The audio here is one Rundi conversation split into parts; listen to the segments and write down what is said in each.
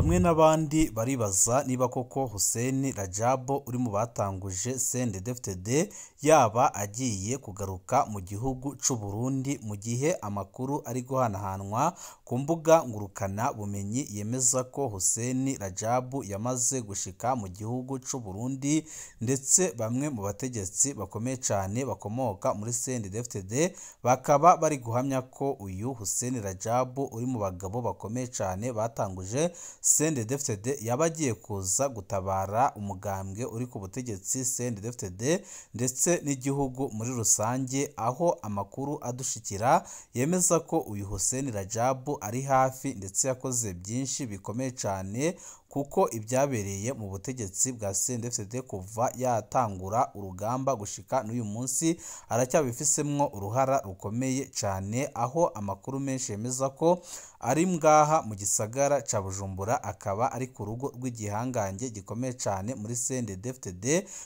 Bamwe n'abandi baribaza niba koko Hussein Rajab uri mu batanguje CNDD-FDD yaba agiye kugaruka mu gihugu c'u Burundi mu gihe amakuru ari guhanahanwa ku mbuga ngurukana bumenyi yemeza ko Hussein Rajab yamaze gushika mu gihugu c'u Burundi, ndetse bamwe mu bategetsi bakomeye cyane bakomoka muri CNDD-FDD bakaba bari guhamya ko uyu Hussein Rajab uri mu bagabo bakomeye cyane batanguje CNDD-FDD yaba agiye kuza gutabara umugambwe uri ku butegetsi CNDD-FDD ndetse n'igihugu muri rusange, aho amakuru adushikira yemeza ko uyu Hussein Rajab ari hafi ndetse yakoze byinshi bikomeye cyane, kuko ibyabereye mu butegetsi bwa CNDD-FDD kuva yatangura urugamba gushika n'uyu munsi aracyabifisemwo uruhara rukomeye cyane, aho amakuru menshi yemeza ko ari ngaha mu gisagara ca Bujumbura, akaba ari ku rugo rw'igihangange gikomeye cyane muri CNDD-FDD.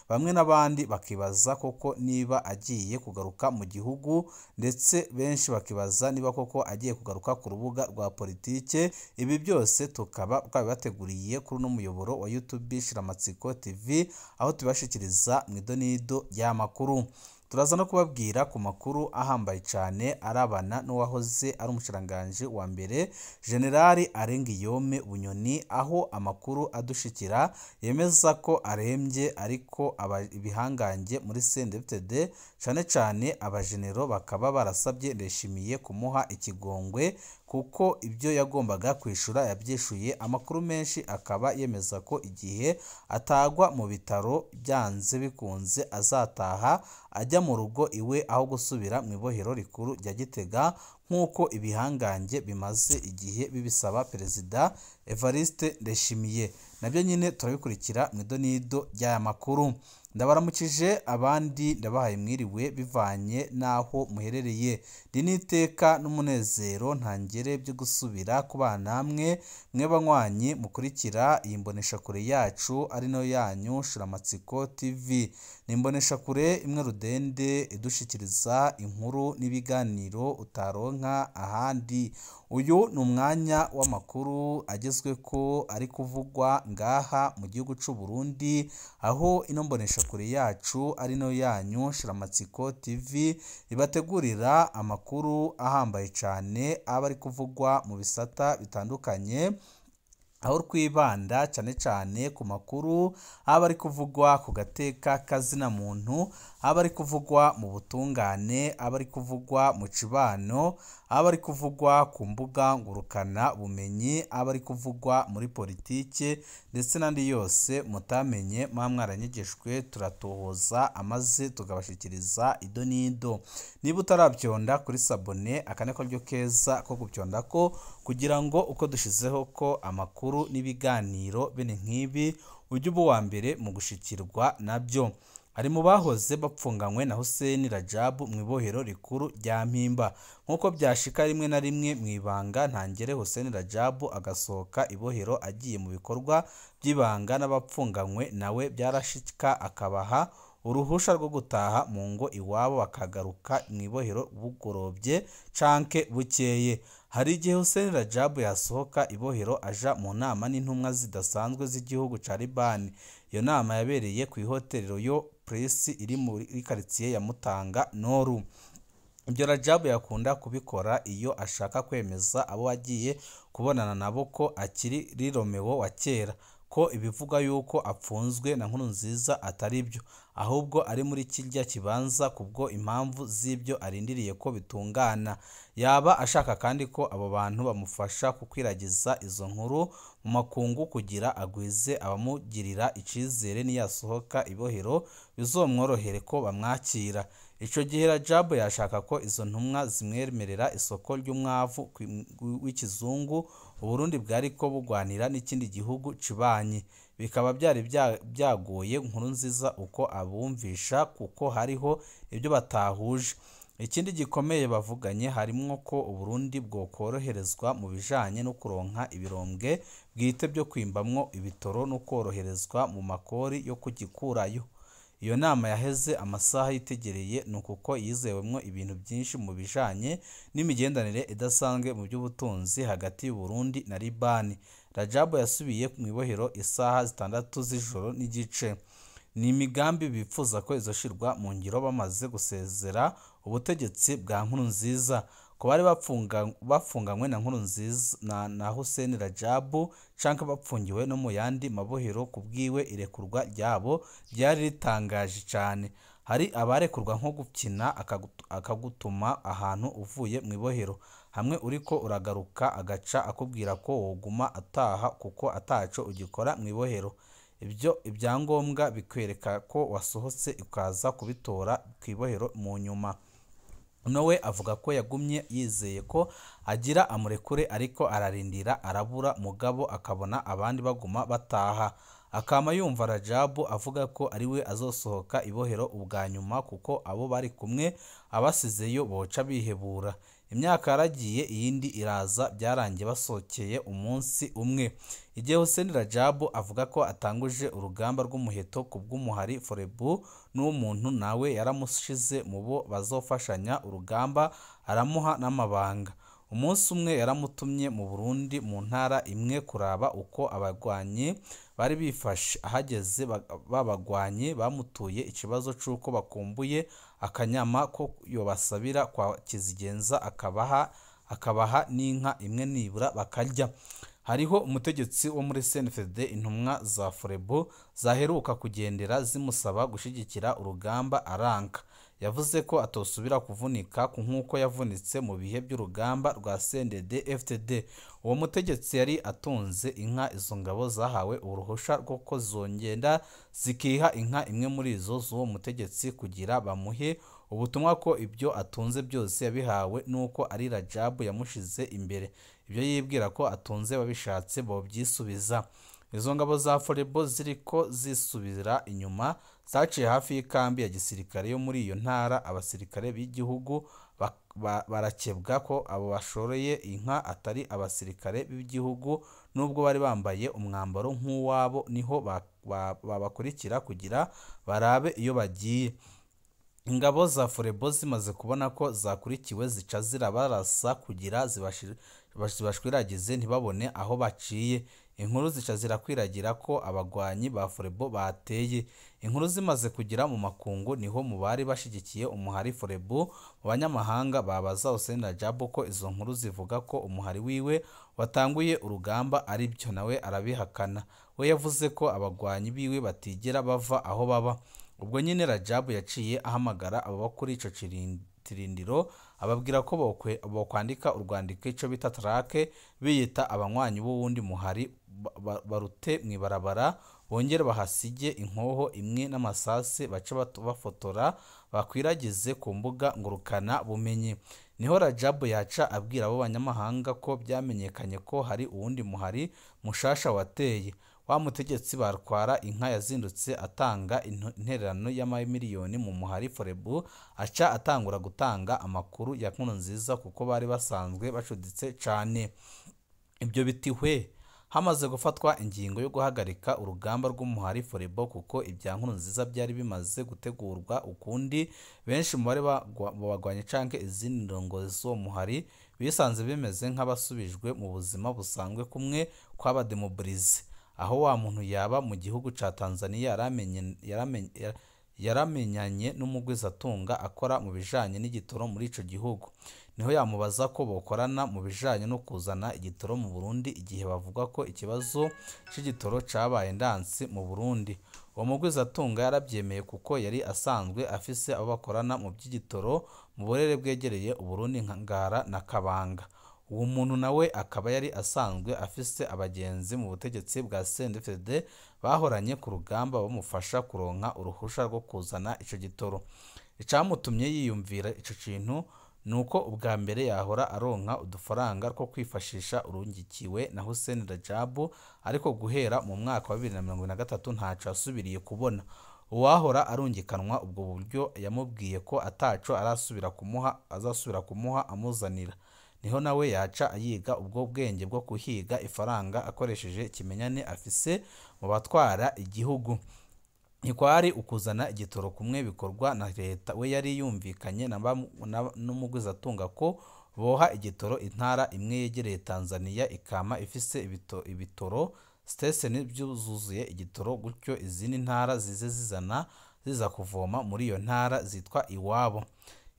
Bamwe n'abandi bakibaza koko niba agiye kugaruka mu gihugu, ndetse benshi bakibaza niba koko agiye kugaruka ku rubuga rwa politike. Ibi byose tukaba twabibateguriye kuri uno muyoboro wa YouTube Shiramatsiko TV, aho tubashikiriza mu idonido y'amakuru. Turaza no kubabwira ku makuru ahambaye cyane arabana n'uwahoze ari umushiranganje wa mbere Generali Arengiyome Bunyoni, aho amakuru adushikira yemeza ko arembye, ariko ibihangange muri CNDD-FDD cyane cyane abajenero bakaba barasabye Ndayishimiye kumuha ikigongwe, kuko ibyo yagombaga kwishura yabyishuye. Amakuru menshi akaba yemeza ko igihe atagwa mu bitaro byanze bikunze azataha ajya mu rugo iwe aho gusubira mu ibohero rikuru rya Gitega, nk'uko ibihangange bimaze igihe bibisaba Perezida Evariste Ndayishimiye. Nabyo nyine turabikurikira mu idonido ry'aya makuru. Ndabaramukije abandi ndabahaye mwiriwe bivanye naho muherereye. Diniteka n'umunezero ntangere byo gusubira kubana namwe mwe banywanyi mukurikira iyi mboneshakure yacu ari no yanyu Shiramatsiko TV. Ni imboneshakure imwe rudende idushikiriza inkuru n'ibiganiro utaronka ahandi. Uyu ni umwanya w'amakuru agezwe ko ari kuvugwa ngaha mu gihugu c'u Burundi, aho ino mboneshakure yacu ari no yanyu Shiramatsiko TV ibategurira amakuru ahambaye cyane aba ari kuvugwa mu bisata bitandukanye, aho twibanda cyane cyane ku makuru aba ari kuvugwa ku gateka kazina muntu, aba ari kuvugwa mu butungane, aba ari kuvugwa mu cibano, aba ari kuvugwa ku mbuga ngurukana bumenyi, aba ari kuvugwa muri politike, ndetse n'andi yose mutamenye mwaranyegejwe turatohoza amaze tugabashikiriza idonido. Niba utarabyonda kuri sabone akane ko ryo keza ko gubyonda ko, kugira ngo uko dushizeho ko amakuru n'ibiganiro bene nk'ibi ujye uba uwa mbere mu gushikirwa nabyo. Ari mu bahoze bapfunganywe na Hussein Rajab mu ibohero rikuru rya Mpimba, nk'uko byashika rimwe na rimwe mu ibanga ntangere Hussein Rajab agasohoka ibohero agiye mu bikorwa by'ibanga, n'abapfunganywe nawe byarashika akabaha uruhusha rwo gutaha mu ngo iwabo bakagaruka mu ibohero bugorobye canke bukeye. Hari igihe Hussein Rajab yasohoka ibohero aja mu nama n'intumwa zidasanzwe z'igihugu ca Libani. Iyo nama yabereye ku ihoteli yo Press iri muri quartier ya Mutanga Noru. Ibyo Rajab yakunda kubikora iyo ashaka kwemeza abo agiye kubonana nabo ko akiri Romeo wa kera, ko ibivuga yuko apfunzwe na Nkurunziza atari byo, ahubwo ari muri kirya kibanza kubwo impamvu z'ibyo arindiriye ko bitungana. Yaba ashaka kandi ko abo bantu bamufasha kukwiragiza izo nkuru mu makungu kugira agwize abamugirira icizere niyasohoka ibohero bizomworohere ko bamwakira. Ico gihe Rajab yashaka ko izo ntumwa zimwemerera isoko ry'umwavu w'ikizungu Uburundi bwari ko bugwanira n'ikindi gihugu cibanyi. Bikaba byari byagoye Nkurunziza uko abumvisha, kuko hariho ibyo batahuje. Ikindi gikomeye bavuganye harimo ko Uburundi bwo koroherezwa mu bijanye no kuronka ibirombwe bwite byo kwimbamwo ibitoro no koroherezwa mu makori yo kugikurayo. Iyo nama yaheze amasaha yitegereye nukuko yizewemwo ibintu byinshi mu bijanye n'imigendanire idasanzwe mu by'ubutunzi hagati y'u Burundi na Libani. Rajabu yasubiye mu ibohero isaha 6 z'ijoro n'igice. Ni imigambi bifuza ko izoshirwa mu ngiro bamaze gusezera ubutegetsi bwa Nkurunziza. Ko bari bafunganywe na Nkurunziza na Hussein Rajabu canke bapfungiwe no mu yandi mabohero, kubwiwe irekurwa ryabo ryari ritangaje cyane. Hari abarekurwa nko gukina akagutuma ahantu uvuye mu ibohero, hamwe uriko uragaruka agaca akubwira ko woguma ataha kuko ataco ugikora mu ibohero. Ibyo ibyangombwa bikwereka ko wasohotse ukaza kubitora ku ibohero mu nyuma. Nowe avuga ko yagumye yizeye ko agira amurekure, ariko ararindira arabura, mugabo akabona abandi baguma bataha. Akama yumva Rajabu avuga ko ariwe azosohoka ibohero ubwa nyuma kuko abo bari kumwe abasizeyo boca bihebura. Imyaka yaragiye iyindi iraza, byarangiye basohokeye umunsi umwe. Igihe Hussein Rajabu avuga ko atanguje urugamba rw'umuheto ku bw'umuhari Forebu, n'uwo muntu nawe yaramushize mu bo bazofashanya urugamba, aramuha n'amabanga. Umunsi umwe yaramutumye mu Burundi mu ntara imwe kuraba uko abagwanyi bari bifashe. Ahageze babagwanyi bamutuye ikibazo c'uko bakumbuye akanyama ko yobasabira kwa Kizigenza, akabaha n'inka imwe nibura bakarya. Hariho umutegetsi wo muri CNDD intumwa za Forebu zaheruka kugendera zimusaba gushigikira urugamba aranka. Yavuze ko atosubira kuvunika nk'uko yavunitse mu bihe by'urugamba rwa CNDD-FDD. Uwo mutegetsi yari atunze inka. Izo ngabo zahawe uruhusha rwo ko zongenda zikiha inka imwe muri izo z'uwo mutegetsi kugira bamuhe ubutumwa ko ibyo atunze byose yabihawe n'uko ari Rajabu yamushize imbere. Ibyo yibwira ko atunze babishatse bobyisubiza. Izo ngabo za Forebu ziriko zisubira inyuma zaciye hafi y'ikambi ya gisirikare yo muri iyo ntara. Abasirikare b'igihugu barakebwa ko abo bashoreye inka atari abasirikare b'igihugu, nubwo bari bambaye umwambaro nk'uwabo. Niho babakurikira kugira barabe iyo bagiye. Ingabo za Forebu zimaze kubona ko zakurikiwe zica zirabarasa kugira zibashwiragize ntibabone aho baciye. Inkuru zica zirakwiragira ko abagwanyi ba Forebu bateye. Inkuru zimaze kugira mu makungu, niho mu bari bashigikiye umuhari Forebu mu banyamahanga babaza Hussein Rajabu ko izo nkuru zivuga ko umuhari wiwe watanguye urugamba ari byo. Nawe arabihakana. We yavuze ko abagwanyi biwe batigera bava aho baba. Ubwo nyine Rajabu yaciye ahamagara abo kuri ico tirindiro ababwira ko bokwandika urwandiko ico bita traque, biyita abanywanyi b'uwundi muhari, barute mwibarabara, bongere bahasige inkoho imwe n'amasase, bace bafotora bakwiragize ku mbuga ngurukana bumenyi. Niho Rajabu yaca abwira abo banyamahanga ko byamenyekanye ko hari uwundi muhari mushasha wateye. Wa mutegetsi barwara inka yazindutse atanga intererano y'amamiliyoni mu muhari Forebu, aca atangura gutanga amakuru ya Nkurunziza kuko bari basanzwe bacuditse cane. Ibyo bitihwe hamaze gufatwa ingingo yo guhagarika urugamba rw'umuhari Forebu kuko ibya Nkurunziza byari bimaze gutegurwa ukundi. Benshi mu bari bagwanye canke izindi ndongozi z'uwo muhari bisanze bimeze nk'abasubijwe mu buzima busanzwe kumwe kw'abademobilize. Aho wa muntu yaba mu gihugu ca Tanzania yaramenyanye n'umugwizatunga akora mu bijanye n'igitoro muri ico gihugu. Niho yamubaza ko bokorana mu bijanye no kuzana igitoro mu Burundi igihe bavuga ko ikibazo c'igitoro cabaye ndansi mu Burundi. Uwo mugwizatunga yarabyemeye kuko yari asanzwe afise abo bakorana mu by'igitoro mu burere bwegereye Uburundi nka Ngara na Kabanga. Uwo muntu nawe akaba yari asanzwe afise abagenzi mu butegetsi bwa CNDD bahoranye ku rugamba bamufasha kuronka uruhusha rwo kuzana ico gitoro. Icamutumye yiyumvira ico kintu nuko ubwa mbere yahora aronka udufaranga two kwifashisha urungikiwe na Hussein Rajabu, ariko guhera mu mwaka wa 2023 ntaco asubiriye kubona. Uwahora arungikanwa ubwo buryo yamubwiye ko ataco azasubira kumuha amuzanira. Niho nawe yaca ayiga ubwo bwenge bwo kuhiga ifaranga akoresheje ikimenyane afise mu batwara igihugu. Ntikwari ukuzana igitoro kumwe bikorwa na leta. We yari yumvikanye n'umugwizatunga ko boha igitoro intara imwe yegereye Tanzania ikama ifise ibitoro station byuzuye igitoro, gutyo izindi ntara ziza kuvoma muri iyo ntara zitwa iwabo.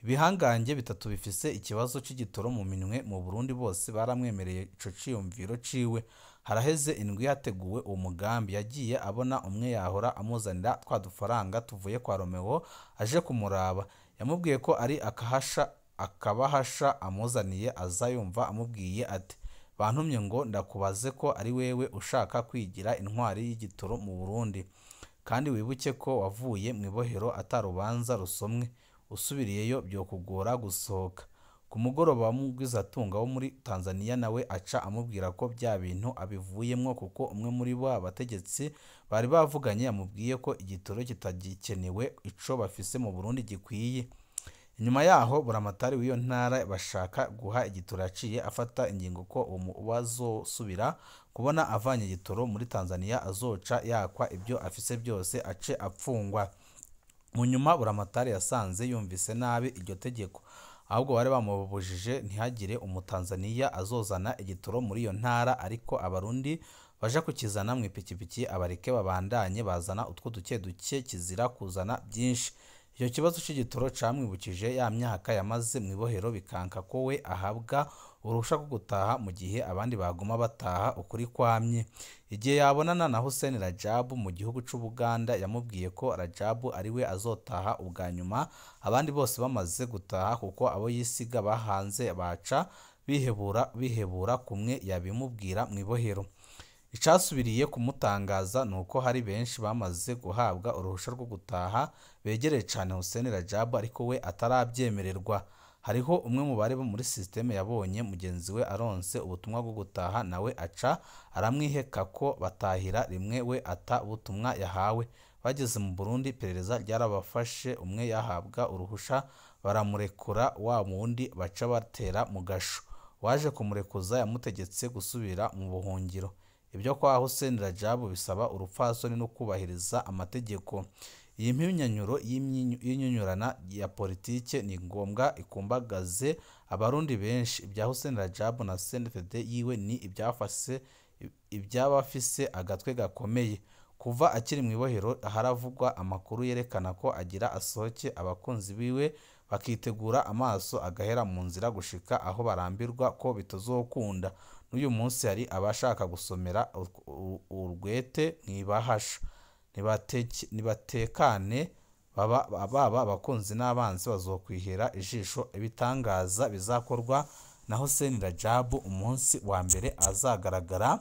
Ibihangange bitatu bifise ikibazo c'igitoro mu minwe mu Burundi bose baramwemereye ico ciyumviro ciwe. Haraheze indwi hateguwe uwo mugambi, yagiye abona umwe yahora amuzanira twa dufaranga tuvuye kwa Romeo aje kumuraba, yamubwiye ko ari akabahasha amuzaniye, aza yumva amubwiye ati bantumye ngo ndakubaze ko ari wewe ushaka kwigira intwari y'igitoro mu Burundi, kandi wibuke ko wavuye mu ibohero atarubanza rusomwe, usubiriyeyo byokugora gusohoka. Ku mugoroba wa Mugwizatunga wo muri Tanzania nawe aca amubwira ko bya bintu abivuyemwo, kuko umwe muri bo abategetsi bari bavuganye yamubwiye ko igitoro kitagikenewe, ico bafise mu Burundi gikwiye. Inyuma yaho buramatari w'iyo ntara bashaka guha igitoro, yaciye afata ingingo ko uwazosubira kubona avanye igitoro muri Tanzania azoca yakwa ibyo afise byose ace apfungwa. Mu nyuma buramatari yasanze yumvise nabi iryo tegeko, ahubwo bari bamubujije ntihagire umutanzaniya azozana igitoro muri iyo ntara, ariko abarundi baje kukizana mu ipikipiki abareke babandanye bazana utwo duke kizira kuzana byinshi. Icyo kibazo c'igitoro camwibukije ya myaka yamaze mu ibohero, bikanka ko we ahabwa uruhusha rwo gutaha mu gihe abandi baguma bataha ukuri kwamye. Igihe yabonana na Hussein Rajabu mu gihugu c'Ubuganda, yamubwiye ko Rajabu ari we azotaha ubwa nyuma, abandi bose bamaze gutaha, kuko abo yisiga bahanze baca bihebura kumwe yabimubwira mu ibohero. Icasubiriye kumutangaza nuko hari benshi bamaze guhabwa uruhusha rwo gutaha begereye cane Hussein Rajabu, ariko we atarabyemererwa. Hariho umwe mu bari muri systeme yabonye mugenzi we aronse ubutumwa bwo gutaha, nawe aca aramwiheka ko batahira rimwe, we ata ubutumwa yahawe. Bageze mu Burundi iperereza ryarabafashe, umwe yahabwa uruhusha baramurekura, wa wundi baca batera mu gasho. Waje kumurekuza yamutegetse gusubira mu buhungiro. Ibyo kwa Hussein Rajabu bisaba urupfasoni no kubahiriza amategeko. Iyi mpinyanyuro y'inyunyurana ya politike ni ngombwa ikumbagaze abarundi benshi. Ibya Hussein Rajabu na CNDD yiwe ni ibyabafise agatwe gakomeye. Kuva akiri mu ibohero haravugwa amakuru yerekana ko agira asohoke abakunzi biwe bakitegura amaso agahera mu nzira gushika aho barambirwa ko bitazokunda. N'uyu munsi hari abashaka gusomera urwete mwibahasha. Nibatekane baba abakunzi n'abanzi bazokwihera ijisho ibitangaza bizakorwa na Hussein Rajabu umunsi wa mbere azagaragara.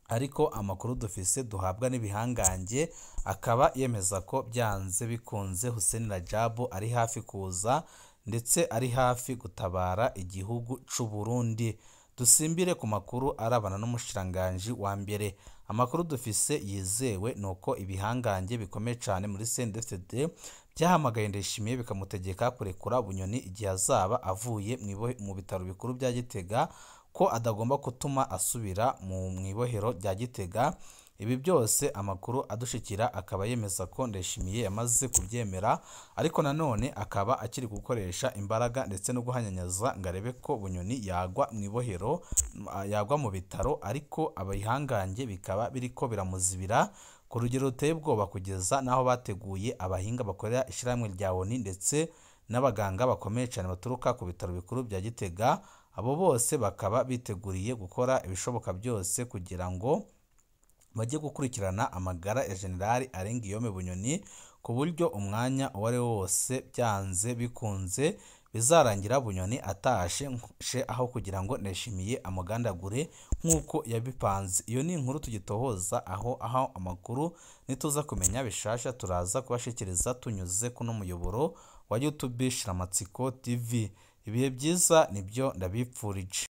Ariko amakuru dufise duhabwa n'ibihangange akaba yemeza ko byanze bikunze Hussein Rajabu ari hafi kuza, ndetse ari hafi gutabara igihugu c'u Burundi. Dusimbire ku makuru arabana n'umushikiranganji wa mbere. Amakuru dufise yizewe nuko ibihangange bikomeye cyane muri CNDD byahamagaye Ndayishimiye bikamutegeka kurekura Bunyoni igihe azaba avuye mu bitaro bikuru bya Gitega, ko adagomba gutuma asubira mu ibohero rya Gitega. Ibi byose amakuru adushikira akaba yemeza ko Ndayishimiye yamaze kubyemera, ariko nanone akaba akiri gukoresha imbaraga ndetse no guhanyanyaza ngo arebe ko Bunyoni yagwa mu ibohero, yagwa mu bitaro. Ariko abayihangange bikaba biriko biramuzibira ku rugero ruteye ubwoba, kugeza naho bateguye abahinga bakorera ishyirahamwe rya ONU ndetse n'abaganga bakomeye cyane baturuka ku bitaro bikuru bya Gitega. Abo bose bakaba biteguriye gukora ibishoboka byose kugira ngo bajye gukurikirana amagara ya Generali Arenguiyome Bunyoni, ku buryo umwanya uwo ari wo wose byanze bikunze bizarangira Bunyoni atashe aho kugira ngo Ndayishimiye amugandagure nk'uko yabipanze. Iyo ni inkuru tugitohoza aho amakuru nituza kumenya bishasha turaza kubashikiriza tunyuze kuno muyoboro wa YouTube Shiramatsiko TV. Ibihe byiza nibyo ndabipfurije.